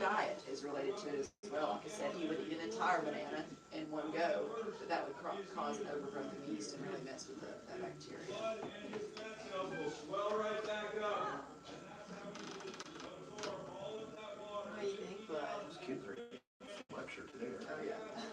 diet is related to it as well. Like I said, he would eat an entire banana in one go, but that would cause an overgrowth of yeast and really mess with that bacteria. What do you think, bud? Those kids are getting a lecture today. Oh, yeah.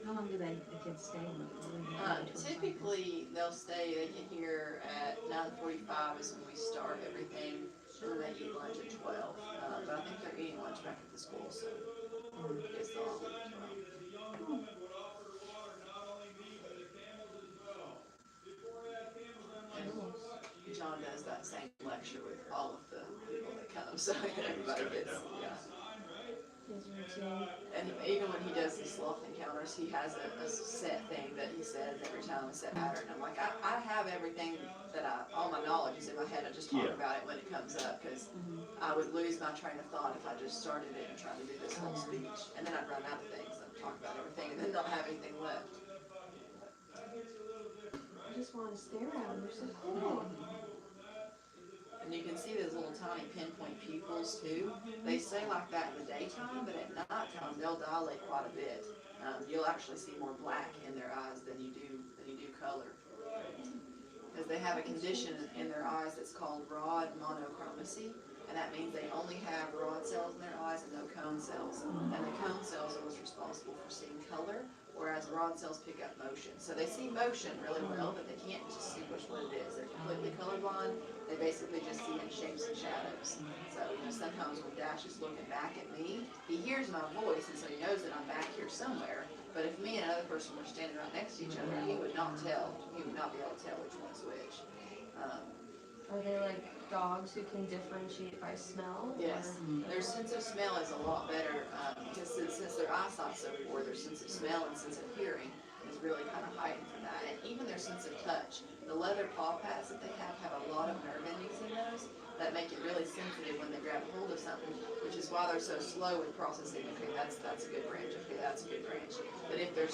How long do the kids stay in the room? Typically, they'll stay, they get here at 9:45 is when we start everything, and then they eat lunch at 12. But I think they're eating lunch back at the school, so I guess they'll all eat at 12. And John does that same lecture with all of the people that come, so everybody gets, yeah. And even when he does the sloth encounters, he has a set thing that he says every time, a set pattern. I'm like, I have everything that all my knowledge is in my head. I just talk about it when it comes up, because I would lose my train of thought if I just started it and tried to do this whole speech. And then I'd run out of things and talk about everything and then not have anything left. I just want to stare at them. They're so cool. And you can see those little tiny pinpoint pupils too. They stay like that in the daytime, but at nighttime they'll dilate quite a bit. You'll actually see more black in their eyes than you do color. Because they have a condition in their eyes that's called rod monochromacy, and that means they only have rod cells in their eyes and no cone cells. And the cone cells are what's responsible for seeing color, whereas rod cells pick up motion. So they see motion really well, but they can't distinguish what it is. They're completely colorblind. They basically just see in shapes and shadows. So, sometimes when Dash is looking back at me, he hears my voice, and so he knows that I'm back here somewhere. But if me and another person were standing right next to each other, he would not tell. He would not be able to tell which one's which. Are they like dogs who can differentiate by smell? Yes, their sense of smell is a lot better, because since their eyesight's so poor, their sense of smell and sense of hearing is really kind of heightened from that. And even their sense of touch. The leather paw pads that they have a lot of nerve endings in those that make it really sensitive when they grab a hold of something, which is why they're so slow with processing. Okay, that's a good branch. Okay, that's a good branch. But if they're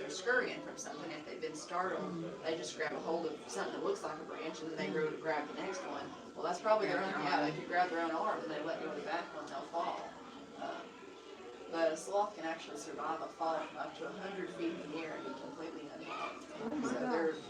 scurrying from something, if they've been startled, they just grab a hold of something that looks like a branch, and then they go to grab the next one. Well, that's probably their own. Yeah, if you grab their own arm and they let go of the back one, they'll fall. But a sloth can actually survive a fall from up to 100 feet in the air and be completely unharmed. So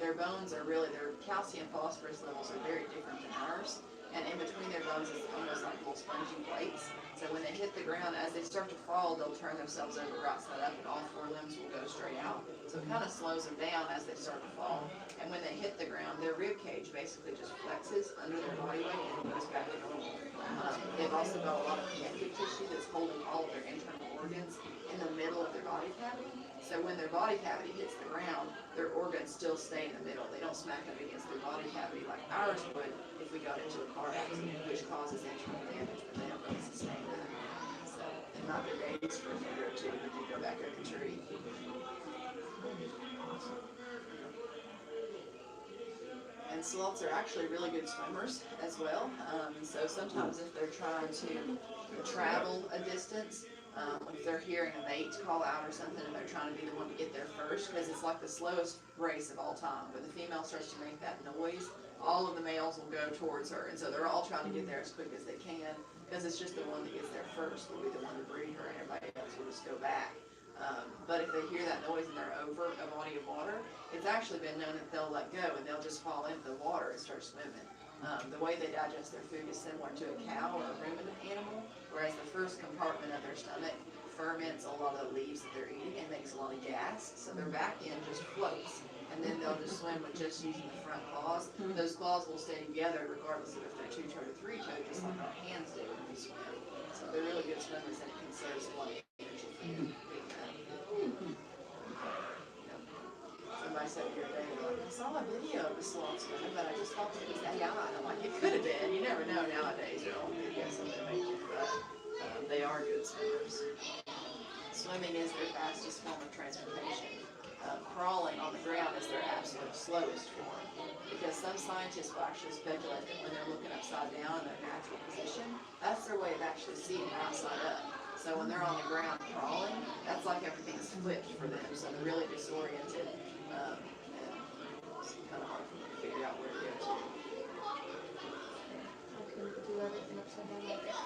their bones are really, their calcium phosphorus levels are very different than ours. And in between their bones is almost like little spongy plates. So when they hit the ground, as they start to fall, they'll turn themselves over right side up and all four limbs will go straight out. So it kind of slows them down as they start to fall. And when they hit the ground, their rib cage basically just flexes under their body weight and goes back to normal. They've also got a lot of connective tissue that's holding all of their internal organs in the middle of their body cavity. So when their body cavity hits the ground, their organs still stay in the middle. They don't smack up against their body cavity like ours would if we got into a car accident, which causes internal damage, but they don't really sustain that. So it might be days for a year or two if you go back up the tree. And sloths are actually really good swimmers as well. So sometimes if they're trying to travel a distance, if they're hearing a mate call out or something and they're trying to be the one to get there first, because it's like the slowest race of all time. When the female starts to make that noise, all of the males will go towards her. And so they're all trying to get there as quick as they can, because it's just the one that gets there first will be the one to breed her, and everybody else will just go back. But if they hear that noise and they're over a body of water, it's actually been known that they'll let go and they'll just fall into the water and start swimming. The way they digest their food is similar to a cow or a ruminant animal, whereas the first compartment of their stomach ferments a lot of the leaves that they're eating and makes a lot of gas, so their back end just floats. And then they'll just swim with just using the front claws. Those claws will stay together regardless of if they're two-toed or three-toed, just like our hands do when we swim. So they're really good swimmers, and it conserves a lot of energy for them. Somebody said the other day, they're like, I saw a video of the sloth swimming, but I just thought it was AI. And I'm like, it could have been. You never know nowadays. They're all videos that they make it, but they are good swimmers. Swimming is their fastest form of transportation. Crawling on the ground is their absolute slowest form, because some scientists will actually speculate that when they're looking upside down in their natural position, that's their way of actually seeing right side up. So when they're on the ground crawling, that's like everything's flipped for them, so they're really disoriented, and it's kind of hard for them to figure out where to go to. I can do everything upside down like that.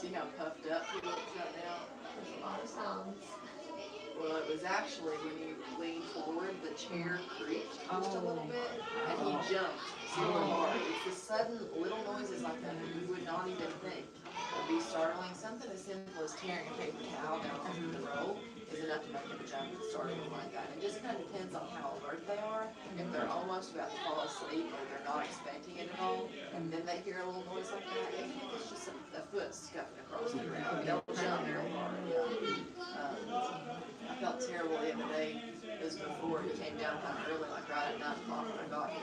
See how puffed up he looks right now? There's a lot of sounds. Well, it was actually when you leaned forward, the chair creaked just a little bit, and he jumped super hard. It's the sudden little noises like that that you would not even think would be startling. Something as simple as tearing a paper towel down from the roll is enough to make him jump and start anything like that. It just kind of depends on how alert they are. If they're almost about to fall asleep or they're not expecting it at all, and then they hear a little noise like that, even if it's just a foot scuffing across the ground, they'll jump real hard. I felt terrible the other day. It was before he came down kind of early, like right at 9 o'clock when I got here.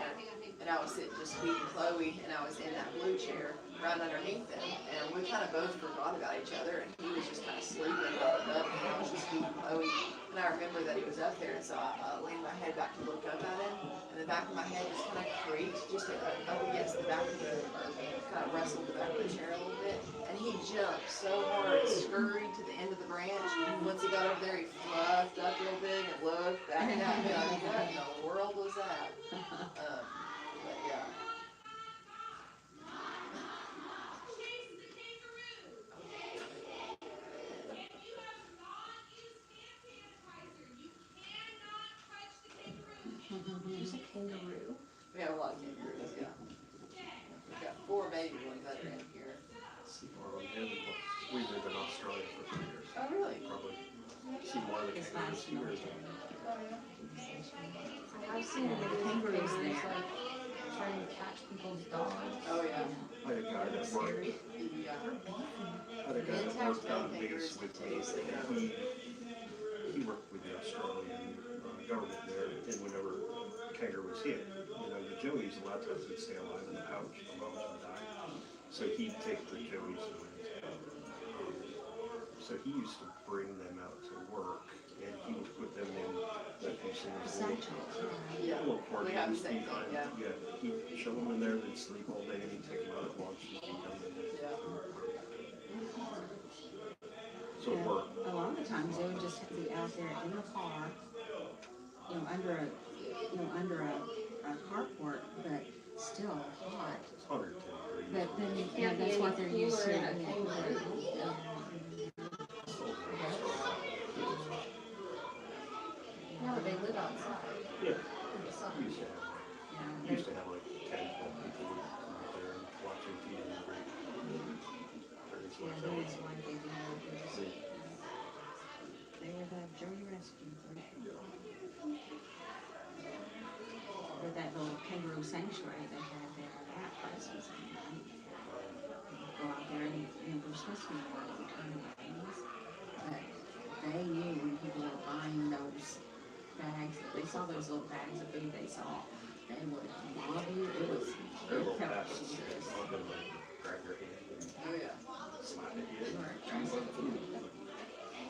And I was sitting just feeding Chloe, and I was in that blue chair right underneath him. And we kind of both forgot about each other, and he was just kind of sleeping up, and I was just feeding Chloe. And I remember that he was up there, and so I leaned my head back to look up at him, and the back of my head just kind of creaked, just up against the back of the, or kind of wrestled the back of the chair a little bit. And he jumped so hard, scurried to the end of the branch. Once he got over there, he fluffed up real big and looked back at me like, what in the world was that? But yeah. There's a kangaroo. We have a lot of kangaroos, yeah. We've got 4 baby ones that are in here. See more of them. We live in Australia for 3 years. Oh, really? Probably see more of the kangaroos here than Oh, yeah. I've seen the kangaroos like trying to catch people's dogs. Oh, yeah. I had a guy that worked. Yeah. I had a guy that worked on the base with me. He worked with the Australian government there, and whenever a kangaroo was hit, the joeys a lot of times would stay alive in the pouch, the moms would die. So he'd take the joeys and so he used to bring them out to work, and he would put them in that Yeah. little We quarters. have the same thing, yeah. Yeah, he'd show them in there, they'd sleep all day, and he'd take them out at lunch and feed them. Yeah. So it worked. A lot of the times they would just be out there in the car, under a carport, but still hot. It's 110 degrees. But then, Can't be that's any what they're used cooler to. than a kangaroo. No, they live outside Yeah. in the sun. Used to have like 10, 12 people out there and watching TV and very Yeah, much there so. was one they did. They were the Joey Rescue Group. With that little kangaroo sanctuary they had there, that place was neat. Go out there and we're supposed to be more returning things, but they knew when people were buying those bags, if they saw those little bags of food they saw, they would mob you. It was, They're a it little felt fast. dangerous. I'll go like grab your hand and Oh, yeah. slap at you. They were aggressive.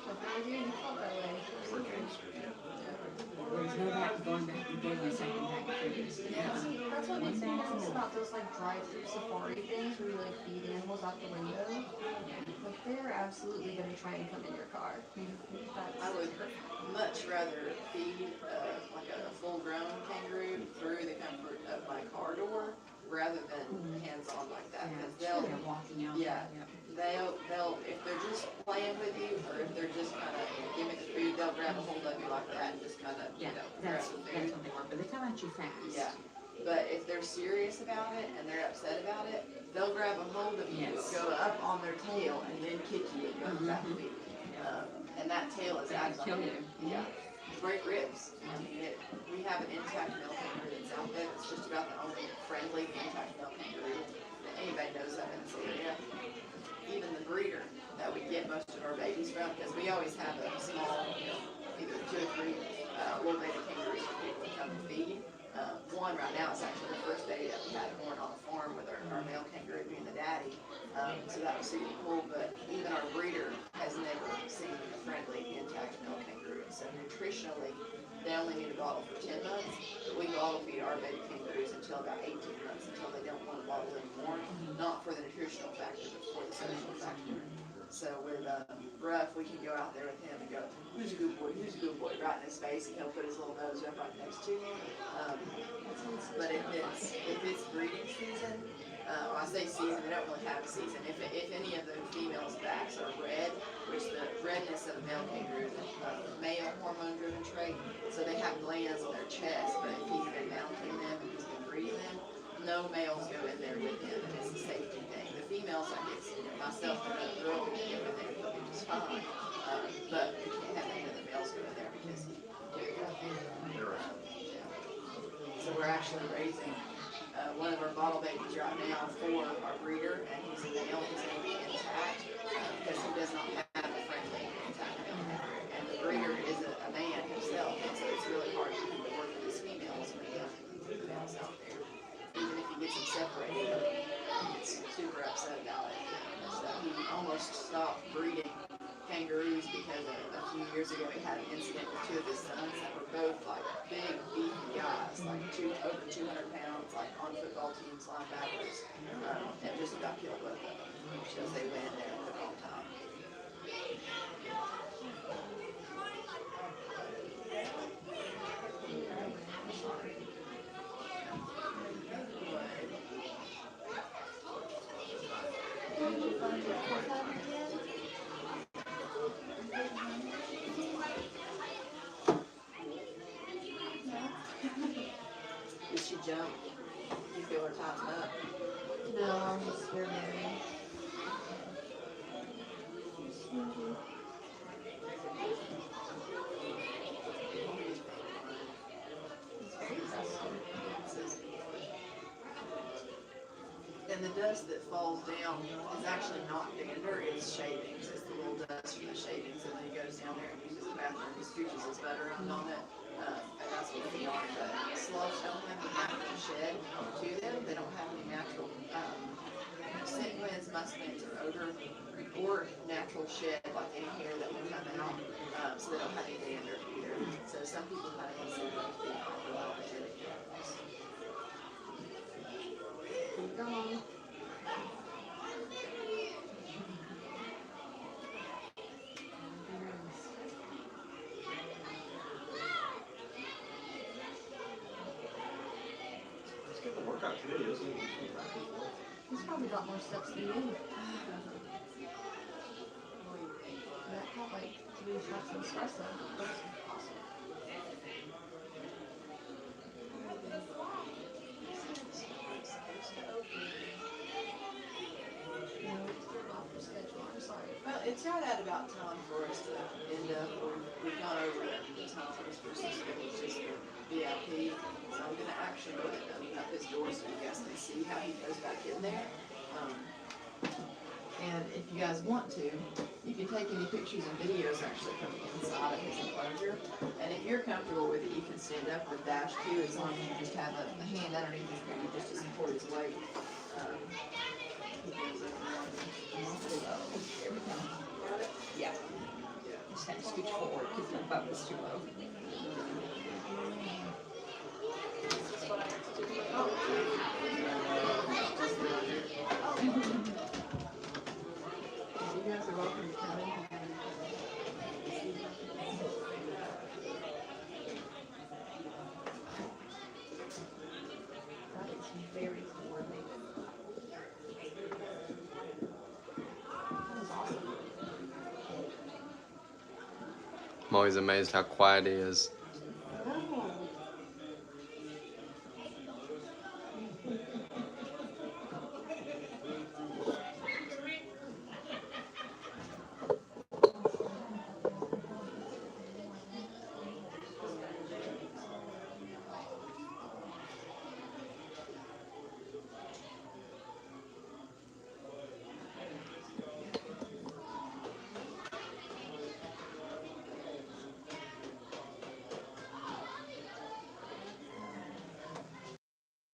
But how do you felt that way? We're gangsters, yeah. There's no going back and getting a second bag of food. That's what makes me nervous about those like drive-through safari things where you like feed animals out the window. Like they're absolutely gonna try and come in your car. I would much rather feed like a full-grown kangaroo through the comfort of my car door rather than hands-on like that. Because They're they'll, walking out. yeah. Yep. they'll, if they're just playing with you or if they're just kind of give me the food, they'll grab a hold of you like that and just kind of, Yeah, grab that's the what food. they were, but they come at you fast. Yeah. But if they're serious about it and they're upset about it, they'll grab a hold of you, Yes. go up on their tail, and then kick you and go to that feet. And that tail is They can actually, kill you. yeah, break ribs. I mean, we have an intact male kangaroo that's out there that's just about the only friendly intact male kangaroo that anybody knows of in this area. Even the breeder that we get most of our babies from, because we always have a small, either 2 or 3 little baby kangaroos for people to come and feed. One right now is actually the first baby that we had born on the farm with our male kangaroo being the daddy. So that was super cool, but even our breeder has never seen a friendly intact male kangaroo. So nutritionally, they only need a bottle for 10 months, but we bottle feed our baby kangaroos until about 18 months, until they don't want a bottle anymore. Not for the nutritional factor, but for the social factor. So with Ruff, we can go out there with him and go, who's a good boy, who's a good boy, right in his face, and he'll put his little nose up right next to you. But if it's breeding season, I say season, we don't really have a season. If any of the females of glands on their chest, but if he's been mounting them and he's been breeding them, no males go in there with him, and it's a safety thing. The females, like it's, myself and another girl, we can go in there, they'll be just fine. But we can't have any of the males go in there because he tears up. So we're actually raising one of our bottle babies right now for our breeder, and he's a male. He's going to be intact because he does not have a friendly intact male kangaroo. And the breeder is a man himself, and so it's really hard for him to work with his females when he has the males out there. Even if he gets them separated, he gets super upset about it. So he almost stopped breeding kangaroos because a few years ago he had an incident with two of his sons that were both like big, beefy guys, like over 200 pounds, like on football teams, linebackers, and just about killed both of them because they went in there at the wrong time. Did she jump? You feel her tighten up? No, I'm just scared of him. And the dust that falls down is actually not dander, it's shavings. It's the little dust from the shavings, and then he goes down there and uses the bathroom. He scooches his butt around on it, and that's what they are. But sloths don't have any natural shed to them. They don't have any natural scent glands, musk glands, or odor, or natural shed, like any hair that will come out. So they don't have any dander either. So some people kind of consider them to be hypoallergenic animals. Keep going. He's getting the workout today, isn't he? He's probably got more steps than you. That had like 3 shots of espresso. That's awesome. No, it's off the schedule. I'm sorry. Well, it's right at about time for us to end up. We've gone over the time for us for just for VIP. So I'm going to actually go ahead and open up his door so you guys can see how he goes back in there. And if you guys want to, you can take any pictures and videos actually from the inside of his enclosure. And if you're comfortable with it, you can stand up with dash too, as long as you just have a hand underneath his booty just to support his weight. He goes over there. There we go. Got it? Yeah. Just have to scooch forward because my butt was too low. You guys are welcome to come in. That is very coordinated. That is awesome. I'm always amazed how quiet he is.